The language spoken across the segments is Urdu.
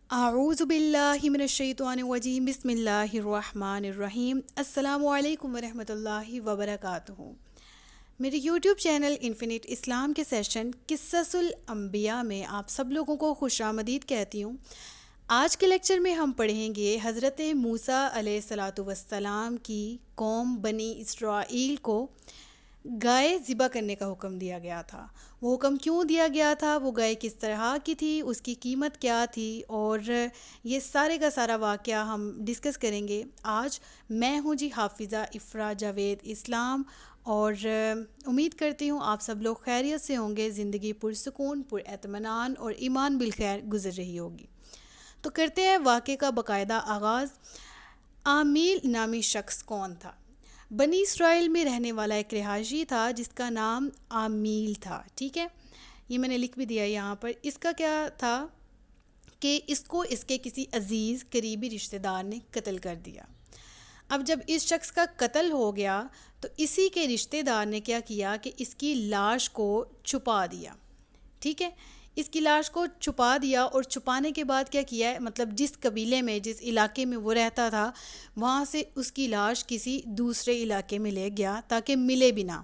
اعوذ باللہ من الشیطان الرجیم بسم اللہ الرحمن الرحیم السلام علیکم ورحمۃ اللہ وبرکاتہ۔ میرے یوٹیوب چینل انفینٹ اسلام کے سیشن قصص الانبیاء میں آپ سب لوگوں کو خوش آمدید کہتی ہوں۔ آج کے لیکچر میں ہم پڑھیں گے حضرت موسیٰ علیہ الصلاۃ والسلام کی قوم بنی اسرائیل کو گائے ذبح کرنے کا حکم دیا گیا تھا۔ وہ حکم کیوں دیا گیا تھا، وہ گائے کس طرح کی تھی، اس کی قیمت کیا تھی، اور یہ سارے کا سارا واقعہ ہم ڈسکس کریں گے آج۔ میں ہوں جی حافظہ افرا جاوید اسلام، اور امید کرتی ہوں آپ سب لوگ خیریت سے ہوں گے، زندگی پرسکون، پر اطمینان اور ایمان بالخیر گزر رہی ہوگی۔ تو کرتے ہیں واقعے کا باقاعدہ آغاز۔ آمیل نامی شخص کون تھا؟ بنی اسرائیل میں رہنے والا ایک رہائشی تھا جس کا نام آمیل تھا، ٹھیک ہے، یہ میں نے لکھ بھی دیا یہاں پر۔ اس کا کیا تھا کہ اس کو اس کے کسی عزیز قریبی رشتہ دار نے قتل کر دیا۔ اب جب اس شخص کا قتل ہو گیا تو اسی کے رشتہ دار نے کیا کیا کہ اس کی لاش کو چھپا دیا، ٹھیک ہے، اس کی لاش کو چھپا دیا، اور چھپانے کے بعد کیا کیا ہے، مطلب جس قبیلے میں، جس علاقے میں وہ رہتا تھا، وہاں سے اس کی لاش کسی دوسرے علاقے میں لے گیا تاکہ ملے بھی نہ،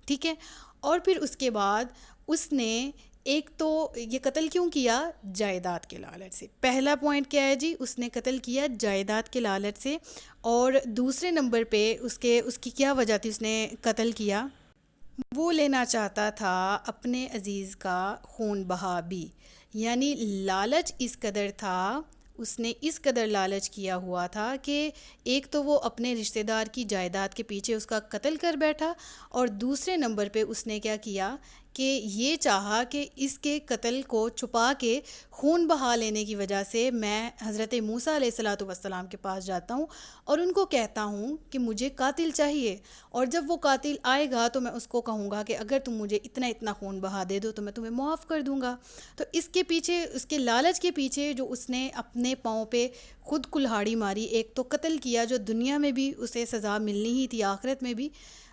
ٹھیک ہے۔ اور پھر اس کے بعد اس نے ایک تو یہ قتل کیوں کیا؟ جائیداد کے لالچ سے۔ پہلا پوائنٹ کیا ہے جی؟ اس نے قتل کیا جائیداد کے لالچ سے، اور دوسرے نمبر پہ اس کی کیا وجہ تھی اس نے قتل کیا؟ وہ لینا چاہتا تھا اپنے عزیز کا خون بہا بھی، یعنی لالچ اس قدر تھا، اس نے اس قدر لالچ کیا ہوا تھا کہ ایک تو وہ اپنے رشتہ دار کی جائیداد کے پیچھے اس کا قتل کر بیٹھا، اور دوسرے نمبر پہ اس نے کیا کیا کہ یہ چاہا کہ اس کے قتل کو چھپا کے خون بہا لینے کی وجہ سے میں حضرت موسیٰ علیہ الصلاۃ والسلام کے پاس جاتا ہوں اور ان کو کہتا ہوں کہ مجھے قاتل چاہیے، اور جب وہ قاتل آئے گا تو میں اس کو کہوں گا کہ اگر تم مجھے اتنا اتنا خون بہا دے دو تو میں تمہیں معاف کر دوں گا۔ تو اس کے پیچھے، اس کے لالچ کے پیچھے جو اس نے اپنے پاؤں پہ خود کلہاڑی ماری، ایک تو قتل کیا جو دنیا میں بھی اسے سزا ملنی ہی تھی، آخرت میں بھی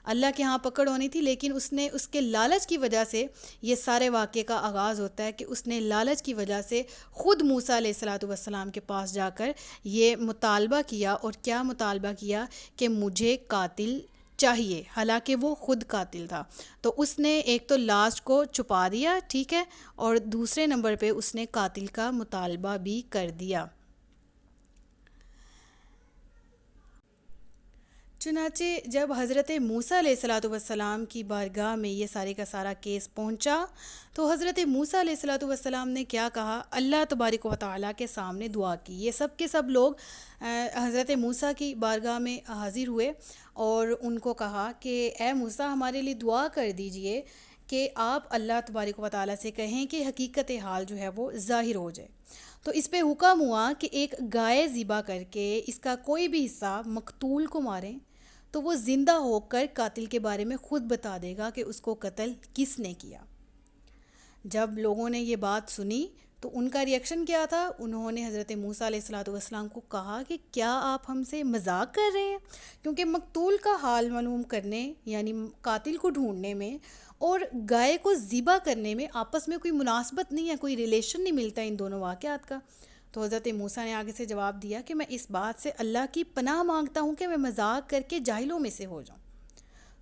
اللہ کے ہاں پکڑ ہونی تھی، لیکن اس نے اس کے لالچ کی وجہ سے یہ سارے واقعے کا آغاز ہوتا ہے کہ اس نے لالچ کی وجہ سے خود موسیٰ علیہ الصلاۃ والسلام کے پاس جا کر یہ مطالبہ کیا، اور کیا مطالبہ کیا کہ مجھے قاتل چاہیے، حالانکہ وہ خود قاتل تھا۔ تو اس نے ایک تو لاش کو چھپا دیا، ٹھیک ہے، اور دوسرے نمبر پہ اس نے قاتل کا مطالبہ بھی کر دیا۔ چنانچہ جب حضرت موسیٰ علیہ الصلاۃ والسلام کی بارگاہ میں یہ سارے کا سارا کیس پہنچا تو حضرت موسیٰ علیہ الصلاۃ والسلام نے کیا کہا؟ اللہ تبارک و تعالیٰ کے سامنے دعا کی۔ یہ سب کے سب لوگ حضرت موسیٰ کی بارگاہ میں حاضر ہوئے اور ان کو کہا کہ اے موسیٰ، ہمارے لیے دعا کر دیجئے کہ آپ اللہ تبارک و تعالیٰ سے کہیں کہ حقیقت حال جو ہے وہ ظاہر ہو جائے۔ تو اس پہ حکم ہوا کہ ایک گائے ذبح کر کے اس کا کوئی بھی حصہ مقتول کو ماریں تو وہ زندہ ہو کر قاتل کے بارے میں خود بتا دے گا کہ اس کو قتل کس نے کیا۔ جب لوگوں نے یہ بات سنی تو ان کا ریئیکشن کیا تھا؟ انہوں نے حضرت موسیٰ علیہ الصلاۃ والسلام کو کہا کہ کیا آپ ہم سے مذاق کر رہے ہیں؟ کیونکہ مقتول کا حال معلوم کرنے، یعنی قاتل کو ڈھونڈنے میں اور گائے کو ذبح کرنے میں آپس میں کوئی مناسبت نہیں ہے، کوئی ریلیشن نہیں ملتا ان دونوں واقعات کا۔ تو حضرت موسیٰ نے آگے سے جواب دیا کہ میں اس بات سے اللہ کی پناہ مانگتا ہوں کہ میں مذاق کر کے جاہلوں میں سے ہو جاؤں۔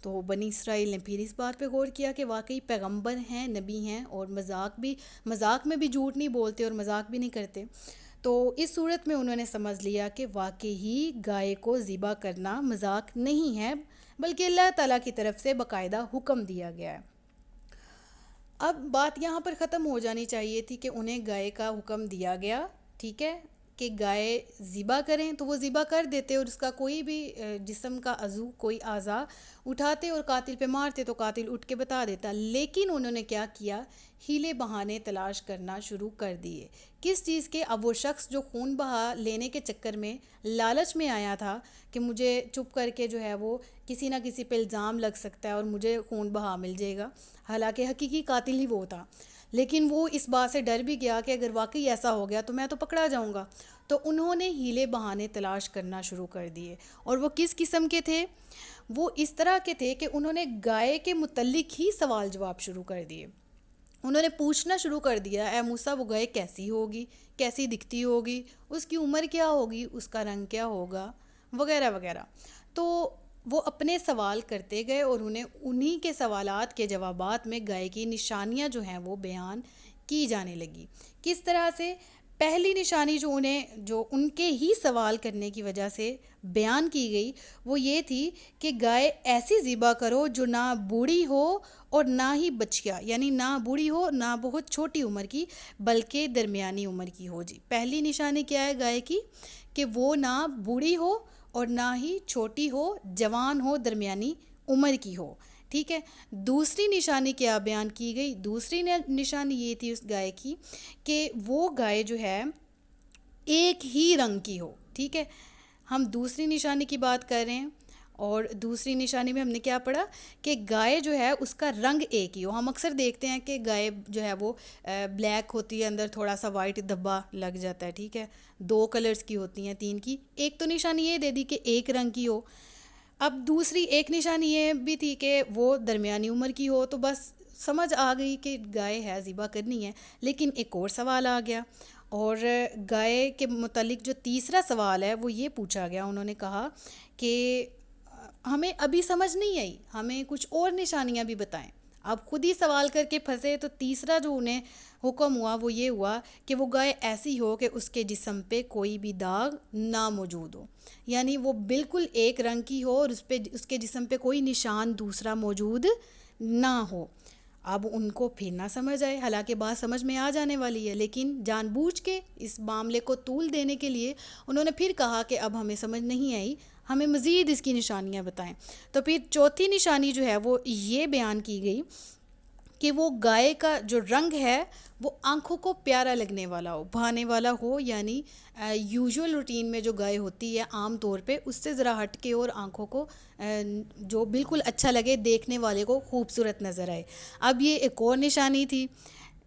تو بنی اسرائیل نے پھر اس بات پہ غور کیا کہ واقعی پیغمبر ہیں، نبی ہیں، اور مذاق میں بھی جھوٹ نہیں بولتے اور مذاق بھی نہیں کرتے۔ تو اس صورت میں انہوں نے سمجھ لیا کہ واقعی گائے کو ذبح کرنا مذاق نہیں ہے، بلکہ اللہ تعالیٰ کی طرف سے باقاعدہ حکم دیا گیا ہے۔ اب بات یہاں پر ختم ہو جانی چاہیے تھی کہ انہیں گائے کا حکم دیا گیا، ٹھیک ہے، کہ گائے ذبح کریں تو وہ ذبح کر دیتے، اور اس کا کوئی بھی جسم کا عضو، کوئی اعضاء اٹھاتے اور قاتل پہ مارتے تو قاتل اٹھ کے بتا دیتا۔ لیکن انہوں نے کیا کیا؟ ہیلے بہانے تلاش کرنا شروع کر دیے۔ کس چیز کے؟ اب وہ شخص جو خون بہا لینے کے چکر میں لالچ میں آیا تھا کہ مجھے چپ کر کے جو ہے وہ کسی نہ کسی پہ الزام لگ سکتا ہے اور مجھے خون بہا مل جائے گا، حالانکہ حقیقی قاتل ہی وہ تھا، لیکن وہ اس بات سے ڈر بھی گیا کہ اگر واقعی ایسا ہو گیا تو میں تو پکڑا جاؤں گا۔ تو انہوں نے ہیلے بہانے تلاش کرنا شروع کر دیے، اور وہ کس قسم کے تھے؟ وہ اس طرح کے تھے کہ انہوں نے گائے کے متعلق ہی سوال جواب شروع کر دیے۔ انہوں نے پوچھنا شروع کر دیا، اے موسیٰ وہ گائے کیسی ہوگی، کیسی دکھتی ہوگی، اس کی عمر کیا ہوگی، اس کا رنگ کیا ہوگا، وغیرہ وغیرہ۔ تو وہ اپنے سوال کرتے گئے اور انہی کے سوالات کے جوابات میں گائے کی نشانیاں جو ہیں وہ بیان کی جانے لگی۔ کس طرح سے؟ پہلی نشانی جو ان کے ہی سوال کرنے کی وجہ سے بیان کی گئی وہ یہ تھی کہ گائے ایسی ذبح کرو جو نہ بوڑھی ہو اور نہ ہی بچیا، یعنی نہ بوڑھی ہو نہ بہت چھوٹی عمر کی بلکہ درمیانی عمر کی ہو۔ جی پہلی نشانی کیا ہے گائے کی؟ کہ وہ نہ بوڑھی ہو اور نہ ہی چھوٹی ہو، جوان ہو، درمیانی عمر کی ہو، ٹھیک ہے۔ دوسری نشانی کیا بیان کی گئی؟ دوسری نشانی یہ تھی اس گائے کی کہ وہ گائے جو ہے ایک ہی رنگ کی ہو، ٹھیک ہے۔ ہم دوسری نشانی کی بات کر رہے ہیں، اور دوسری نشانی میں ہم نے کیا پڑھا کہ گائے جو ہے اس کا رنگ ایک ہی ہو۔ ہم اکثر دیکھتے ہیں کہ گائے جو ہے وہ بلیک ہوتی ہے، اندر تھوڑا سا وائٹ دھبا لگ جاتا ہے، ٹھیک ہے۔ 2 کلرز کی ہوتی ہیں، 3 کی، ایک تو نشانی یہ دے دی کہ ایک رنگ کی ہو۔ اب دوسری ایک نشانی یہ بھی تھی کہ وہ درمیانی عمر کی ہو، تو بس سمجھ آ گئی کہ گائے ہے، ذبح کرنی ہے۔ لیکن ایک اور سوال آ گیا، اور گائے کے متعلق جو تیسرا سوال ہے وہ یہ پوچھا گیا، انہوں نے کہا کہ ہمیں ابھی سمجھ نہیں آئی، ہمیں کچھ اور نشانیاں بھی بتائیں۔ اب خود ہی سوال کر کے پھنسے، تو تیسرا جو انہیں حکم ہوا وہ یہ ہوا کہ وہ گائے ایسی ہو کہ اس کے جسم پہ کوئی بھی داغ نہ موجود ہو، یعنی وہ بالکل ایک رنگ کی ہو اور اس کے جسم پہ کوئی نشان دوسرا موجود نہ ہو۔ اب ان کو پھر نہ سمجھ آئے، حالانکہ بات سمجھ میں آ جانے والی ہے، لیکن جان بوجھ کے اس معاملے کو طول دینے کے لیے انہوں نے پھر کہا کہ اب ہمیں سمجھ نہیں آئی، ہمیں مزید اس کی نشانیاں بتائیں۔ تو پھر چوتھی نشانی جو ہے وہ یہ بیان کی گئی کہ وہ گائے کا جو رنگ ہے وہ آنکھوں کو پیارا لگنے والا ہو، بھانے والا ہو، یعنی یوزول روٹین میں جو گائے ہوتی ہے عام طور پہ اس سے ذرا ہٹ کے، اور آنکھوں کو جو بالکل اچھا لگے، دیکھنے والے کو خوبصورت نظر آئے۔ اب یہ ایک اور نشانی تھی،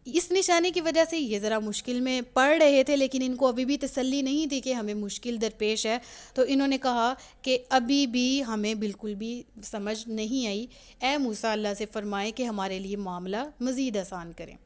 اس نشانی کی وجہ سے یہ ذرا مشکل میں پڑ رہے تھے، لیکن ان کو ابھی بھی تسلی نہیں تھی کہ ہمیں مشکل درپیش ہے، تو انہوں نے کہا کہ ابھی بھی ہمیں بالکل بھی سمجھ نہیں آئی، اے موسیٰ اللہ سے فرمائے کہ ہمارے لیے معاملہ مزید آسان کریں۔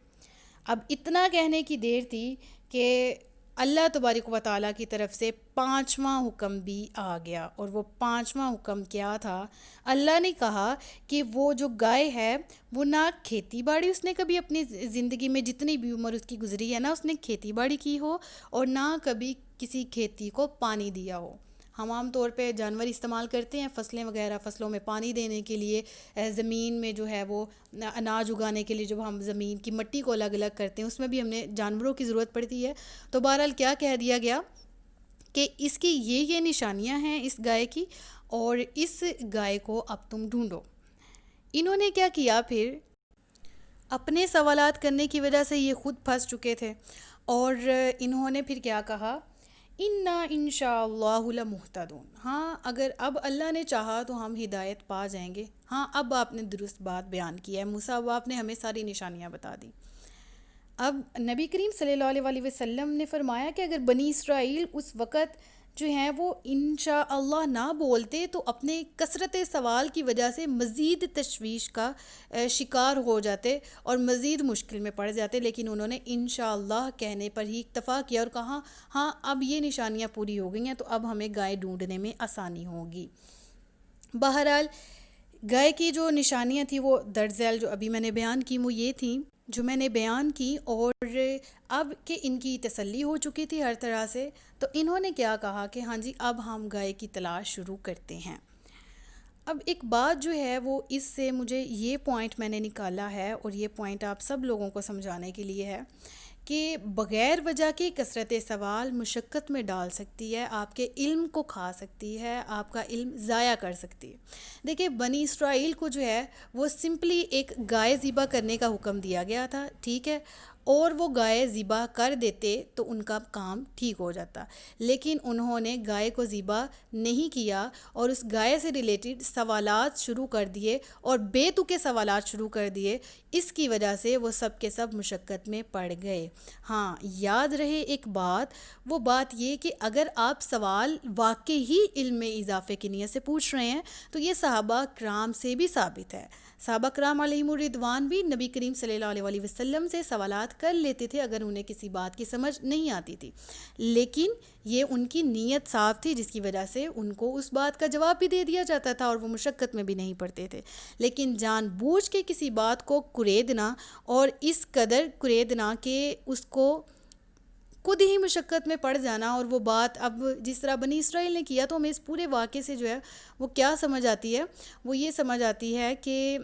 اب اتنا کہنے کی دیر تھی کہ اللہ تبارک و تعالیٰ کی طرف سے 5واں حکم بھی آ گیا، اور وہ 5واں حکم کیا تھا؟ اللہ نے کہا کہ وہ جو گائے ہے وہ نہ کھیتی باڑی اس نے کبھی اپنی زندگی میں جتنی بھی عمر اس کی گزری ہے نا اس نے کھیتی باڑی کی ہو، اور نہ کبھی کسی کھیتی کو پانی دیا ہو۔ ہم عام طور پہ جانور استعمال کرتے ہیں فصلیں وغیرہ، فصلوں میں پانی دینے کے لیے، زمین میں جو ہے وہ اناج اگانے کے لیے جب ہم زمین کی مٹی کو الگ الگ کرتے ہیں اس میں بھی ہمیں جانوروں کی ضرورت پڑتی ہے۔ تو بہرحال کیا کہہ دیا گیا کہ اس کی یہ نشانیاں ہیں اس گائے کی، اور اس گائے کو اب تم ڈھونڈو۔ انہوں نے کیا کیا پھر؟ اپنے سوالات کرنے کی وجہ سے یہ خود پھنس چکے تھے، اور انہوں نے پھر کیا کہا؟ اِنَّا اِنشَاءَ اللَّهُ لَمُهْتَدُونَ، ہاں اگر اب اللہ نے چاہا تو ہم ہدایت پا جائیں گے۔ ہاں اب آپ نے درست بات بیان کی ہے موسیٰ، اب آپ نے ہمیں ساری نشانیاں بتا دی۔ اب نبی کریم صلی اللہ علیہ وسلم نے فرمایا کہ اگر بنی اسرائیل اس وقت جو ہیں وہ انشاءاللہ نہ بولتے تو اپنے کثرت سوال کی وجہ سے مزید تشویش کا شکار ہو جاتے اور مزید مشکل میں پڑ جاتے، لیکن انہوں نے انشاءاللہ کہنے پر ہی اکتفا کیا اور کہا ہاں اب یہ نشانیاں پوری ہو گئی ہیں تو اب ہمیں گائے ڈھونڈنے میں آسانی ہوگی۔ بہرحال گائے کی جو نشانیاں تھیں وہ درج ذیل جو ابھی میں نے بیان کی وہ یہ تھیں جو میں نے بیان کی، اور اب کہ ان کی تسلی ہو چکی تھی ہر طرح سے، تو انہوں نے کیا کہا کہ ہاں جی اب ہم گائے کی تلاش شروع کرتے ہیں۔ اب ایک بات جو ہے وہ اس سے مجھے یہ پوائنٹ میں نے نکالا ہے، اور یہ پوائنٹ آپ سب لوگوں کو سمجھانے کے لیے ہے کہ بغیر وجہ کی کثرت سوال مشقت میں ڈال سکتی ہے، آپ کے علم کو کھا سکتی ہے، آپ کا علم ضائع کر سکتی ہے۔ دیکھیں بنی اسرائیل کو جو ہے وہ سمپلی ایک گائے ذبح کرنے کا حکم دیا گیا تھا، ٹھیک ہے، اور وہ گائے ذبح کر دیتے تو ان کا کام ٹھیک ہو جاتا، لیکن انہوں نے گائے کو ذبح نہیں کیا اور اس گائے سے ریلیٹڈ سوالات شروع کر دیے اور بے تکے سوالات شروع کر دیے، اس کی وجہ سے وہ سب کے سب مشقت میں پڑ گئے۔ ہاں یاد رہے ایک بات، وہ بات یہ کہ اگر آپ سوال واقعی ہی علم میں اضافے کی نیت سے پوچھ رہے ہیں تو یہ صحابہ کرام سے بھی ثابت ہے۔ صحابہ کرام علیہم الرضوان بھی نبی کریم صلی اللہ علیہ وسلم سے سوالات کر لیتے تھے اگر انہیں کسی بات کی سمجھ نہیں آتی تھی، لیکن یہ ان کی نیت صاف تھی جس کی وجہ سے ان کو اس بات کا جواب بھی دے دیا جاتا تھا اور وہ مشقت میں بھی نہیں پڑتے تھے۔ لیکن جان بوجھ کے کسی بات کو کریدنا اور اس قدر کریدنا کہ اس کو خود ہی مشقت میں پڑ جانا، اور وہ بات اب جس طرح بنی اسرائیل نے کیا، تو ہمیں اس پورے واقعے سے جو ہے وہ کیا سمجھ آتی ہے، وہ یہ سمجھ آتی ہے کہ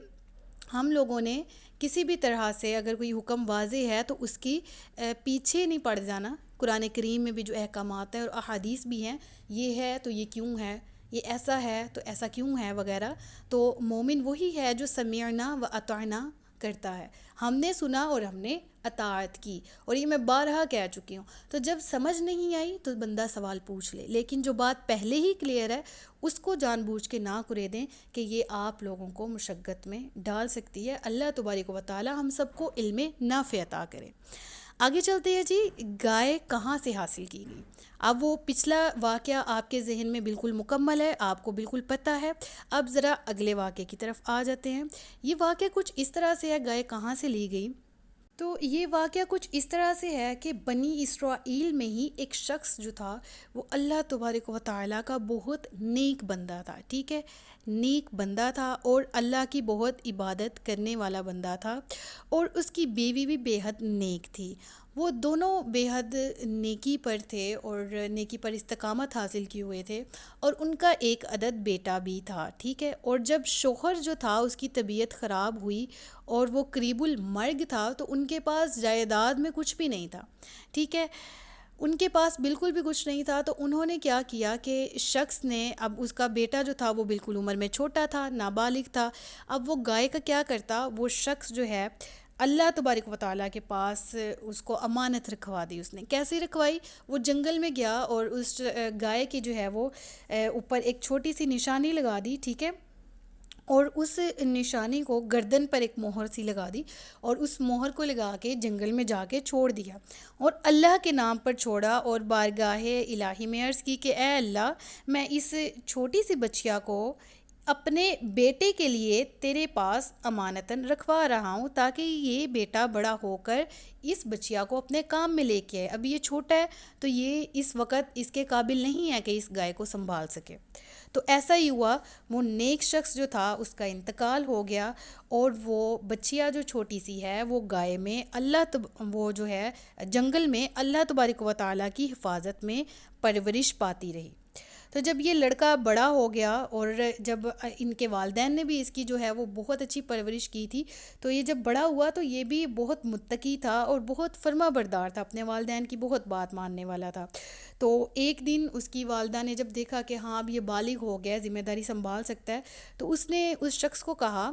ہم لوگوں نے کسی بھی طرح سے اگر کوئی حکم واضح ہے تو اس کی پیچھے نہیں پڑ جانا۔ قرآن کریم میں بھی جو احکامات ہیں اور احادیث بھی ہیں، یہ ہے تو یہ کیوں ہے، یہ ایسا ہے تو ایسا کیوں ہے وغیرہ، تو مومن وہی ہے جو سمعنا و اطعنا کرتا ہے، ہم نے سنا اور ہم نے اطاعت کی، اور یہ میں بارہا کہہ چکی ہوں۔ تو جب سمجھ نہیں آئی تو بندہ سوال پوچھ لے، لیکن جو بات پہلے ہی کلیئر ہے اس کو جان بوجھ کے نہ کرے دیں کہ یہ آپ لوگوں کو مشقت میں ڈال سکتی ہے۔ اللہ تبارک و تعالی ہم سب کو علم نافع عطا کرے۔ آگے چلتے ہیں جی، گائے کہاں سے حاصل کی گئی؟ اب وہ پچھلا واقعہ آپ کے ذہن میں بالکل مکمل ہے، آپ کو بالکل پتہ ہے۔ اب ذرا اگلے واقعے کی طرف آ جاتے ہیں۔ یہ واقعہ کچھ اس طرح سے ہے، گائے کہاں سے لی گئی؟ تو یہ واقعہ کچھ اس طرح سے ہے کہ بنی اسرائیل میں ہی ایک شخص جو تھا وہ اللہ تبارک و تعالیٰ کا بہت نیک بندہ تھا، ٹھیک ہے، نیک بندہ تھا اور اللہ کی بہت عبادت کرنے والا بندہ تھا، اور اس کی بیوی بھی بے حد نیک تھی۔ وہ دونوں بے حد نیکی پر تھے اور نیکی پر استقامت حاصل کیے ہوئے تھے، اور ان کا ایک عدد بیٹا بھی تھا، ٹھیک ہے۔ اور جب شوہر جو تھا اس کی طبیعت خراب ہوئی اور وہ قریب المرگ تھا تو ان کے پاس جائیداد میں کچھ بھی نہیں تھا، ٹھیک ہے، ان کے پاس بالکل بھی کچھ نہیں تھا۔ تو انہوں نے کیا کیا کہ شخص نے، اب اس کا بیٹا جو تھا وہ بالکل عمر میں چھوٹا تھا، نابالغ تھا، اب وہ گائے کا کیا کرتا، وہ شخص جو ہے اللہ تبارک و تعالیٰ کے پاس اس کو امانت رکھوا دی۔ اس نے کیسے رکھوائی؟ وہ جنگل میں گیا اور اس گائے کی جو ہے وہ اوپر ایک چھوٹی سی نشانی لگا دی، ٹھیک ہے، اور اس نشانی کو گردن پر ایک مہر سی لگا دی اور اس مہر کو لگا کے جنگل میں جا کے چھوڑ دیا، اور اللہ کے نام پر چھوڑا، اور بارگاہ الہی میں عرض کی کہ اے اللہ، میں اس چھوٹی سی بچیا کو اپنے بیٹے کے لیے تیرے پاس امانتاً رکھوا رہا ہوں تاکہ یہ بیٹا بڑا ہو کر اس بچیا کو اپنے کام میں لے کے آئے۔ اب یہ چھوٹا ہے تو یہ اس وقت اس کے قابل نہیں ہے کہ اس گائے کو سنبھال سکے۔ تو ایسا ہی ہوا، وہ نیک شخص جو تھا اس کا انتقال ہو گیا، اور وہ بچیا جو چھوٹی سی ہے وہ گائے میں وہ جو ہے جنگل میں اللہ تبارک و تعالیٰ کی حفاظت میں پرورش پاتی رہی۔ تو جب یہ لڑکا بڑا ہو گیا اور جب ان کے والدین نے بھی اس کی جو ہے وہ بہت اچھی پرورش کی تھی، تو یہ جب بڑا ہوا تو یہ بھی بہت متقی تھا اور بہت فرما بردار تھا، اپنے والدین کی بہت بات ماننے والا تھا۔ تو ایک دن اس کی والدہ نے جب دیکھا کہ ہاں اب یہ بالغ ہو گیا، ذمہ داری سنبھال سکتا ہے، تو اس نے اس شخص کو کہا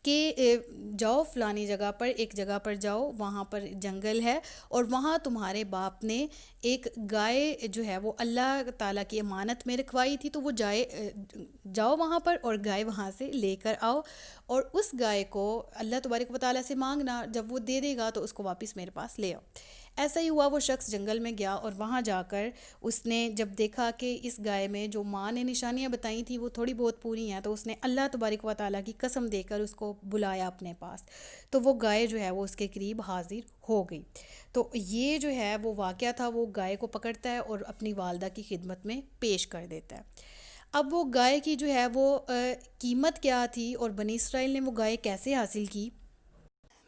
کہ جاؤ فلانی جگہ پر، ایک جگہ پر جاؤ، وہاں پر جنگل ہے اور وہاں تمہارے باپ نے ایک گائے جو ہے وہ اللہ تعالیٰ کی امانت میں رکھوائی تھی، تو وہ جاؤ وہاں پر اور گائے وہاں سے لے کر آؤ، اور اس گائے کو اللہ تبارک و تعالیٰ سے مانگنا، جب وہ دے دے گا تو اس کو واپس میرے پاس لے آؤ۔ ایسا ہی ہوا، وہ شخص جنگل میں گیا اور وہاں جا کر اس نے جب دیکھا کہ اس گائے میں جو ماں نے نشانیاں بتائی تھیں وہ تھوڑی بہت پوری ہیں، تو اس نے اللہ تبارک و تعالیٰ کی قسم دے کر اس کو بلایا اپنے پاس، تو وہ گائے جو ہے وہ اس کے قریب حاضر ہو گئی۔ تو یہ جو ہے وہ واقعہ تھا، وہ گائے کو پکڑتا ہے اور اپنی والدہ کی خدمت میں پیش کر دیتا ہے۔ اب وہ گائے کی جو ہے وہ قیمت کیا تھی اور بنی اسرائیل نے وہ گائے کیسے حاصل کی؟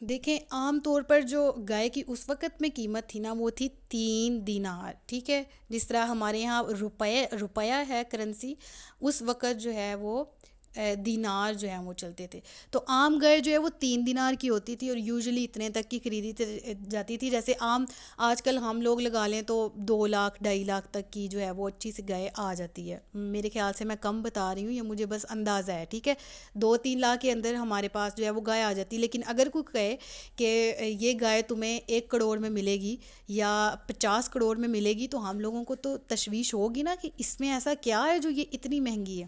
دیکھیں، عام طور پر جو گائے کی اس وقت میں قیمت تھی نا، وہ تھی 3 دینار، ٹھیک ہے، جس طرح ہمارے یہاں روپیہ ہے کرنسی، اس وقت جو ہے وہ دینار جو ہیں وہ چلتے تھے. تو عام گائے جو ہے وہ 3 دینار کی ہوتی تھی اور یوزلی اتنے تک کی خریدی جاتی تھی. جیسے عام آج کل ہم لوگ لگا لیں تو 2 لاکھ 2.5 لاکھ تک کی جو ہے وہ اچھی سی گائے آ جاتی ہے. میرے خیال سے میں کم بتا رہی ہوں، یہ مجھے بس اندازہ ہے، ٹھیک ہے. 2-3 لاکھ کے اندر ہمارے پاس جو ہے وہ گائے آ جاتی ہے. لیکن اگر کوئی کہے کہ یہ گائے تمہیں 1 کروڑ میں ملے گی یا 50 کروڑ میں ملے گی، تو ہم لوگوں کو تو تشویش ہوگی نا کہ اس میں ایسا کیا ہے جو یہ اتنی مہنگی ہے.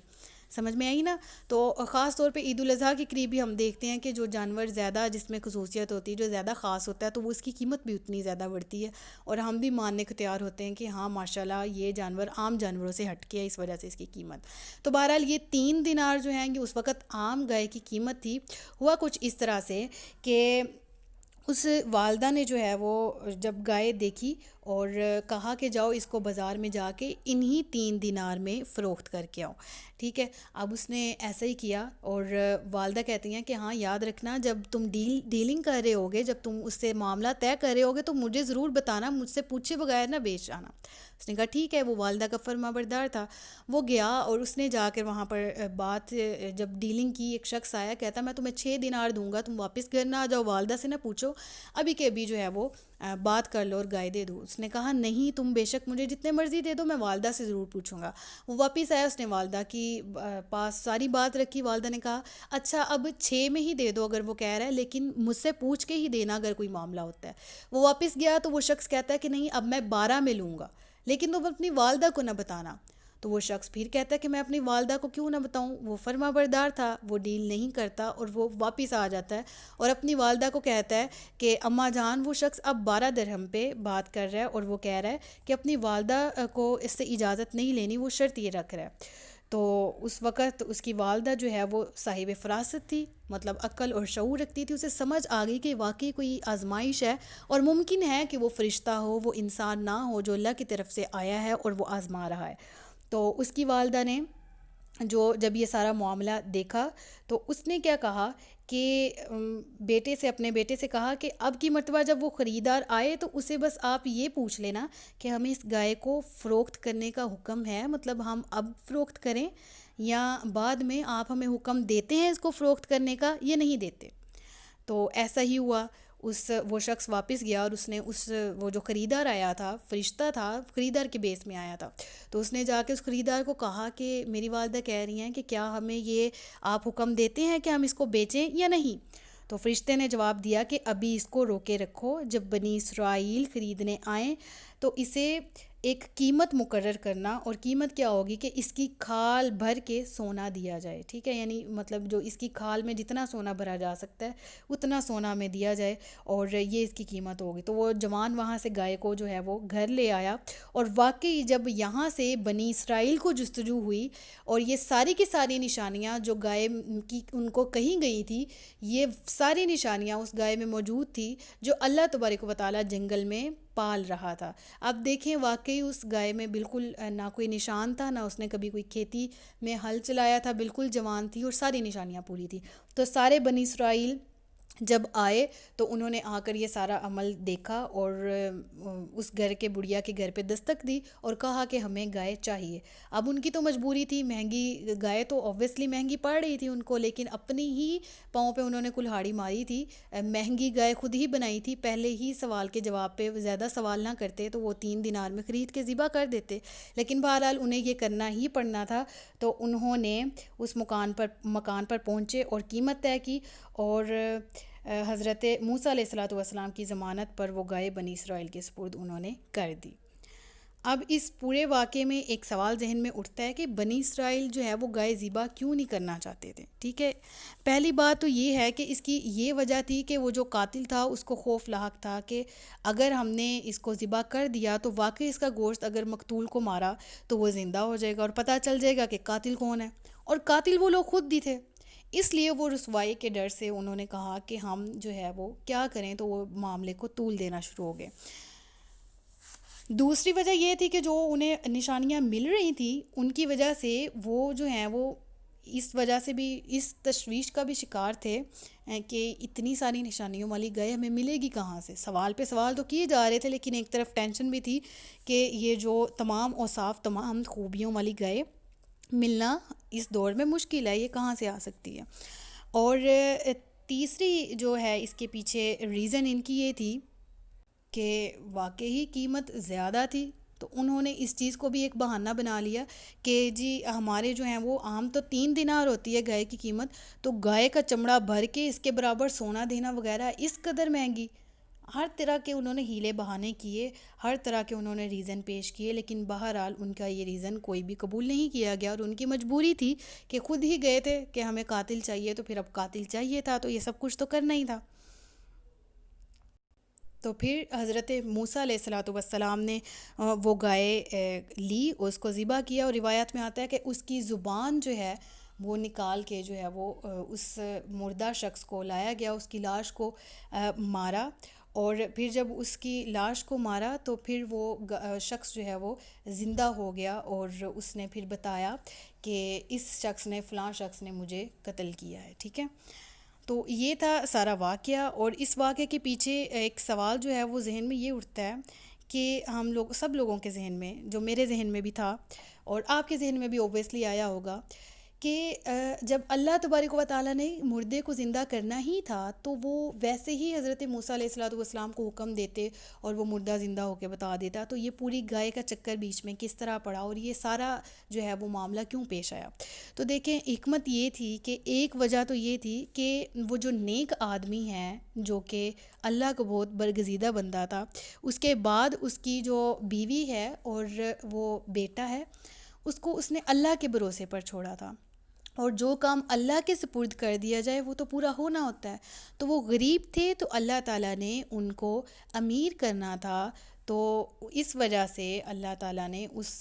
سمجھ میں آئی نا. تو خاص طور پہ عید الاضحیٰ کے قریب بھی ہم دیکھتے ہیں کہ جو جانور زیادہ جس میں خصوصیت ہوتی ہے، جو زیادہ خاص ہوتا ہے، تو وہ اس کی قیمت بھی اتنی زیادہ بڑھتی ہے، اور ہم بھی ماننے کو تیار ہوتے ہیں کہ ہاں ماشاءاللہ یہ جانور عام جانوروں سے ہٹ کے ہے، اس وجہ سے اس کی قیمت. تو بہرحال یہ 3 دینار جو ہیں یہ اس وقت عام گائے کی قیمت تھی. ہوا کچھ اس طرح سے کہ اس والدہ نے جو ہے وہ جب گائے دیکھی اور کہا کہ جاؤ اس کو بازار میں جا کے انہی 3 دینار میں فروخت کر کے آؤ. ٹھیک ہے. اب اس نے ایسا ہی کیا، اور والدہ کہتی ہیں کہ ہاں یاد رکھنا، جب تم ڈیلنگ کر رہے ہوگے، جب تم اس سے معاملہ طے کر رہے ہوگے تو مجھے ضرور بتانا، مجھ سے پوچھے بغیر نہ بیچ آنا. اس نے کہا ٹھیک ہے. وہ والدہ کا فرما بردار تھا. وہ گیا اور اس نے جا کر وہاں پر بات جب ڈیلنگ کی، ایک شخص آیا کہتا میں تمہیں 6 دینار دوں گا، تم واپس گھر نہ آ جاؤ، والدہ سے نہ پوچھو، ابھی کے ابھی جو ہے وہ بات کر لو اور گائے دے دو. اس نے کہا نہیں، تم بے شک مجھے جتنے مرضی دے دو، میں والدہ سے ضرور پوچھوں گا. وہ واپس آیا، اس نے والدہ کی پاس ساری بات رکھی. والدہ نے کہا اچھا اب 6 میں ہی دے دو اگر وہ کہہ رہا ہے، لیکن مجھ سے پوچھ کے ہی دینا اگر کوئی معاملہ ہوتا ہے. وہ واپس گیا تو وہ شخص کہتا ہے کہ نہیں اب میں 12 میں لوں گا، لیکن تم اپنی والدہ کو نہ بتانا. تو وہ شخص پھر کہتا ہے کہ میں اپنی والدہ کو کیوں نہ بتاؤں. وہ فرما بردار تھا، وہ ڈیل نہیں کرتا اور وہ واپس آ جاتا ہے اور اپنی والدہ کو کہتا ہے کہ اماں جان وہ شخص اب 12 درہم پہ بات کر رہا ہے اور وہ کہہ رہا ہے کہ اپنی والدہ کو اس سے اجازت نہیں لینی، وہ شرط یہ رکھ رہا ہے. تو اس وقت اس کی والدہ جو ہے وہ صاحب فراست تھی، مطلب عقل اور شعور رکھتی تھی. اسے سمجھ آ گئی کہ واقعی کوئی آزمائش ہے اور ممکن ہے کہ وہ فرشتہ ہو، وہ انسان نہ ہو جو اللہ کی طرف سے آیا ہے اور وہ آزما رہا ہے. تو اس کی والدہ نے جب یہ سارا معاملہ دیکھا تو اس نے کیا کہا کہ اپنے بیٹے سے کہا کہ اب کی مرتبہ جب وہ خریدار آئے تو اسے بس آپ یہ پوچھ لینا کہ ہمیں اس گائے کو فروخت کرنے کا حکم ہے، مطلب ہم اب فروخت کریں یا بعد میں آپ ہمیں حکم دیتے ہیں اس کو فروخت کرنے کا یا نہیں دیتے. تو ایسا ہی ہوا. وہ شخص واپس گیا اور اس نے وہ جو خریدار آیا تھا، فرشتہ تھا، خریدار کے بیس میں آیا تھا. تو اس نے جا کے اس خریدار کو کہا کہ میری والدہ کہہ رہی ہیں کہ کیا ہمیں یہ آپ حکم دیتے ہیں کہ ہم اس کو بیچیں یا نہیں. تو فرشتے نے جواب دیا کہ ابھی اس کو روکے رکھو، جب بنی اسرائیل خریدنے آئیں تو اسے ایک قیمت مقرر کرنا، اور قیمت کیا ہوگی کہ اس کی کھال بھر کے سونا دیا جائے. ٹھیک ہے، یعنی مطلب جو اس کی کھال میں جتنا سونا بھرا جا سکتا ہے اتنا سونا میں دیا جائے، اور یہ اس کی قیمت ہوگی. تو وہ جوان وہاں سے گائے کو جو ہے وہ گھر لے آیا، اور واقعی جب یہاں سے بنی اسرائیل کو جستجو ہوئی اور یہ ساری کی ساری نشانیاں جو گائے کی ان کو کہی گئی تھی، یہ ساری نشانیاں اس گائے میں موجود تھی جو اللہ تبارک و تعالیٰ جنگل میں پال رہا تھا. اب دیکھیں واقعی اس گائے میں بالکل نہ کوئی نشان تھا، نہ اس نے کبھی کوئی کھیتی میں ہل چلایا تھا، بالکل جوان تھی اور ساری نشانیاں پوری تھی. تو سارے بنی اسرائیل جب آئے تو انہوں نے آ کر یہ سارا عمل دیکھا اور اس گھر کے بڑھیا کے گھر پہ دستک دی اور کہا کہ ہمیں گائے چاہیے. اب ان کی تو مجبوری تھی، مہنگی گائے تو اوبویسلی مہنگی پڑ رہی تھی ان کو، لیکن اپنی ہی پاؤں پہ انہوں نے کلہاڑی ماری تھی. مہنگی گائے خود ہی بنائی تھی، پہلے ہی سوال کے جواب پہ زیادہ سوال نہ کرتے تو وہ 3 دینار میں خرید کے ذبح کر دیتے، لیکن بہرحال انہیں یہ کرنا ہی پڑنا تھا. تو انہوں نے اس مکان پر پہنچے اور قیمت طے کی، اور حضرت موسیٰ علیہ الصلوۃ والسلام کی ضمانت پر وہ گائے بنی اسرائیل کے سپرد انہوں نے کر دی. اب اس پورے واقعے میں ایک سوال ذہن میں اٹھتا ہے کہ بنی اسرائیل جو ہے وہ گائے ذبح کیوں نہیں کرنا چاہتے تھے. ٹھیک ہے، پہلی بات تو یہ ہے کہ اس کی یہ وجہ تھی کہ وہ جو قاتل تھا اس کو خوف لاحق تھا کہ اگر ہم نے اس کو ذبح کر دیا تو واقعی اس کا گوشت اگر مقتول کو مارا تو وہ زندہ ہو جائے گا اور پتہ چل جائے گا کہ قاتل کون ہے، اور قاتل وہ لوگ خود بھی تھے. اس لیے وہ رسوائی کے ڈر سے انہوں نے کہا کہ ہم جو ہے وہ کیا کریں، تو وہ معاملے کو طول دینا شروع ہو گئے. دوسری وجہ یہ تھی کہ جو انہیں نشانیاں مل رہی تھیں ان کی وجہ سے وہ جو ہیں وہ اس وجہ سے بھی اس تشویش کا بھی شکار تھے کہ اتنی ساری نشانیوں والی گائے ہمیں ملے گی کہاں سے. سوال پہ سوال تو کیے جا رہے تھے، لیکن ایک طرف ٹینشن بھی تھی کہ یہ جو تمام اوصاف، تمام خوبیوں والی گائے ملنا اس دور میں مشکل ہے، یہ کہاں سے آ سکتی ہے؟ اور تیسری جو ہے اس کے پیچھے ریزن ان کی یہ تھی کہ واقعی قیمت زیادہ تھی، تو انہوں نے اس چیز کو بھی ایک بہانہ بنا لیا کہ جی ہمارے جو ہیں وہ عام تو 3 دینار ہوتی ہے گائے کی قیمت، تو گائے کا چمڑا بھر کے اس کے برابر سونا دینا وغیرہ اس قدر مہنگی۔ ہر طرح کے انہوں نے ہیلے بہانے کیے، ہر طرح کے انہوں نے ریزن پیش کیے، لیکن بہرحال ان کا یہ ریزن کوئی بھی قبول نہیں کیا گیا، اور ان کی مجبوری تھی کہ خود ہی گئے تھے کہ ہمیں قاتل چاہیے، تو پھر اب قاتل چاہیے تھا تو یہ سب کچھ تو کرنا ہی تھا۔ تو پھر حضرت موسیٰ علیہ الصلوۃ والسلام نے وہ گائے لی، اس کو ذبح کیا، اور روایت میں آتا ہے کہ اس کی زبان جو ہے وہ نکال کے جو ہے وہ اس مردہ شخص کو لایا گیا، اس کی لاش کو مارا، اور پھر جب اس کی لاش کو مارا تو پھر وہ شخص جو ہے وہ زندہ ہو گیا، اور اس نے پھر بتایا کہ اس شخص نے، فلاں شخص نے مجھے قتل کیا ہے، ٹھیک ہے۔ تو یہ تھا سارا واقعہ، اور اس واقعے کے پیچھے ایک سوال جو ہے وہ ذہن میں یہ اٹھتا ہے کہ ہم لوگ، سب لوگوں کے ذہن میں، جو میرے ذہن میں بھی تھا اور آپ کے ذہن میں بھی اوبویسلی آیا ہوگا، کہ جب اللہ تبارک و تعالیٰ نے مردے کو زندہ کرنا ہی تھا تو وہ ویسے ہی حضرت موسیٰ علیہ الصلوۃ والسلام کو حکم دیتے اور وہ مردہ زندہ ہو کے بتا دیتا، تو یہ پوری گائے کا چکر بیچ میں کس طرح پڑا اور یہ سارا جو ہے وہ معاملہ کیوں پیش آیا؟ تو دیکھیں، حکمت یہ تھی کہ ایک وجہ تو یہ تھی کہ وہ جو نیک آدمی ہے، جو کہ اللہ کا بہت برگزیدہ بندہ تھا، اس کے بعد اس کی جو بیوی ہے اور وہ بیٹا ہے، اس کو اس نے اللہ کے بھروسے پر چھوڑا تھا، اور جو کام اللہ کے سپرد کر دیا جائے وہ تو پورا ہونا ہوتا ہے۔ تو وہ غریب تھے تو اللہ تعالیٰ نے ان کو امیر کرنا تھا، تو اس وجہ سے اللہ تعالیٰ نے اس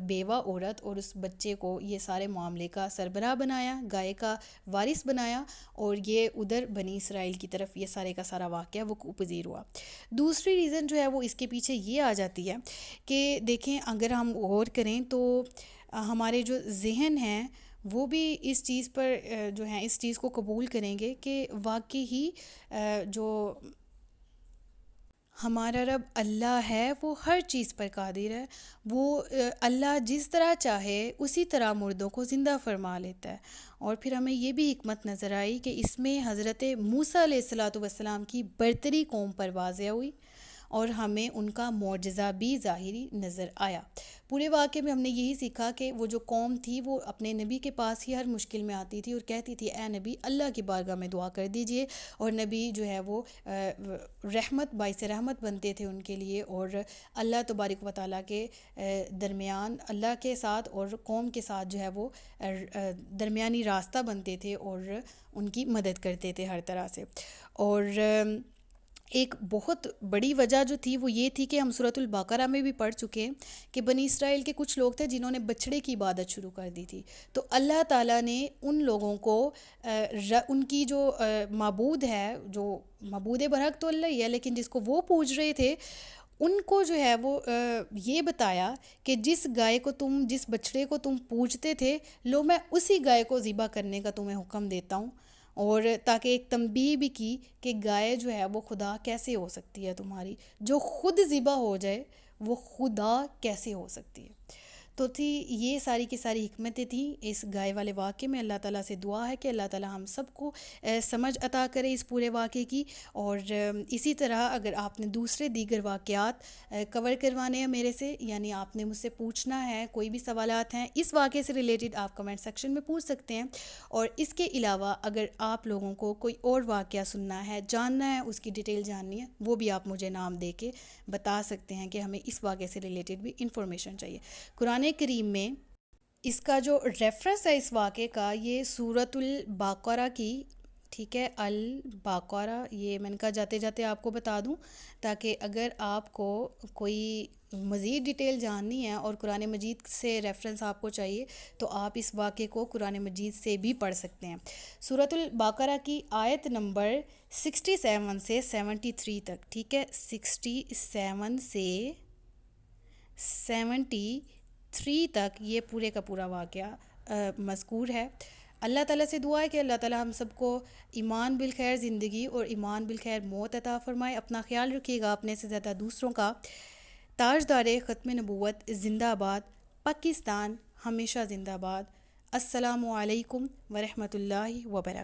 بیوہ عورت اور اس بچے کو یہ سارے معاملے کا سربراہ بنایا، گائے کا وارث بنایا، اور یہ ادھر بنی اسرائیل کی طرف یہ سارے کا سارا واقعہ وقوع پذیر ہوا۔ دوسری ریزن جو ہے وہ اس کے پیچھے یہ آ جاتی ہے کہ دیکھیں، اگر ہم غور کریں تو ہمارے جو ذہن ہیں وہ بھی اس چیز پر جو ہیں اس چیز کو قبول کریں گے کہ واقعی ہی جو ہمارا رب اللہ ہے وہ ہر چیز پر قادر ہے، وہ اللہ جس طرح چاہے اسی طرح مردوں کو زندہ فرما لیتا ہے۔ اور پھر ہمیں یہ بھی حکمت نظر آئی کہ اس میں حضرت موسیٰ علیہ الصلوۃ والسلام کی برتری قوم پر واضح ہوئی، اور ہمیں ان کا معجزہ بھی ظاہری نظر آیا۔ پورے واقعے میں ہم نے یہی سیکھا کہ وہ جو قوم تھی وہ اپنے نبی کے پاس ہی ہر مشکل میں آتی تھی اور کہتی تھی اے نبی اللہ کی بارگاہ میں دعا کر دیجئے، اور نبی جو ہے وہ رحمت، باعث رحمت بنتے تھے ان کے لیے، اور اللہ تبارک و تعالیٰ کے درمیان، اللہ کے ساتھ اور قوم کے ساتھ جو ہے وہ درمیانی راستہ بنتے تھے اور ان کی مدد کرتے تھے ہر طرح سے۔ اور ایک بہت بڑی وجہ جو تھی وہ یہ تھی کہ ہم سورۃ البقرہ میں بھی پڑھ چکے ہیں کہ بنی اسرائیل کے کچھ لوگ تھے جنہوں نے بچھڑے کی عبادت شروع کر دی تھی، تو اللہ تعالیٰ نے ان لوگوں کو ان کی جو معبود ہے، جو معبود برحق تو اللہ ہی ہے، لیکن جس کو وہ پوج رہے تھے، ان کو جو ہے وہ یہ بتایا کہ جس گائے کو تم، جس بچڑے کو تم پوجتے تھے، لو میں اسی گائے کو ذبح کرنے کا تمہیں حکم دیتا ہوں، اور تاکہ ایک تنبیہ بھی کی کہ گائے جو ہے وہ خدا کیسے ہو سکتی ہے تمہاری، جو خود ذبح ہو جائے وہ خدا کیسے ہو سکتی ہے۔ تو تھی یہ ساری کی ساری حکمتیں تھیں اس گائے والے واقعے میں۔ اللہ تعالیٰ سے دعا ہے کہ اللہ تعالیٰ ہم سب کو سمجھ عطا کرے اس پورے واقعے کی، اور اسی طرح اگر آپ نے دوسرے دیگر واقعات کور کروانے ہیں میرے سے، یعنی آپ نے مجھ سے پوچھنا ہے، کوئی بھی سوالات ہیں اس واقعے سے ریلیٹڈ، آپ کمنٹ سیکشن میں پوچھ سکتے ہیں۔ اور اس کے علاوہ اگر آپ لوگوں کو کوئی اور واقعہ سننا ہے، جاننا ہے، اس کی ڈیٹیل جاننی ہے، وہ بھی آپ مجھے نام دے کے بتا سکتے ہیں کہ ہمیں اس واقعے سے ریلیٹڈ بھی انفارمیشن چاہیے۔ قرآن کریم میں اس کا جو ریفرنس ہے اس واقعے کا، یہ سورۃ البقرہ کی، ٹھیک ہے، البقرہ، یہ میں نے کہا جاتے جاتے آپ کو بتا دوں تاکہ اگر آپ کو کوئی مزید ڈیٹیل جاننی ہے اور قرآن مجید سے ریفرنس آپ کو چاہیے تو آپ اس واقعے کو قرآن مجید سے بھی پڑھ سکتے ہیں۔ سورۃ البقرہ کی آیت نمبر 67 سے 73 تک، ٹھیک ہے، 67 سے 73 تک یہ پورے کا پورا واقعہ مذکور ہے۔ اللہ تعالیٰ سے دعا ہے کہ اللہ تعالیٰ ہم سب کو ایمان بالخیر زندگی اور ایمان بالخیر موت عطا فرمائے۔ اپنا خیال رکھیے گا، اپنے سے زیادہ دوسروں کا۔ تاجدار ختم نبوت زندہ باد۔ پاکستان ہمیشہ زندہ باد۔ السلام علیکم ورحمۃ اللہ وبرکاتہ۔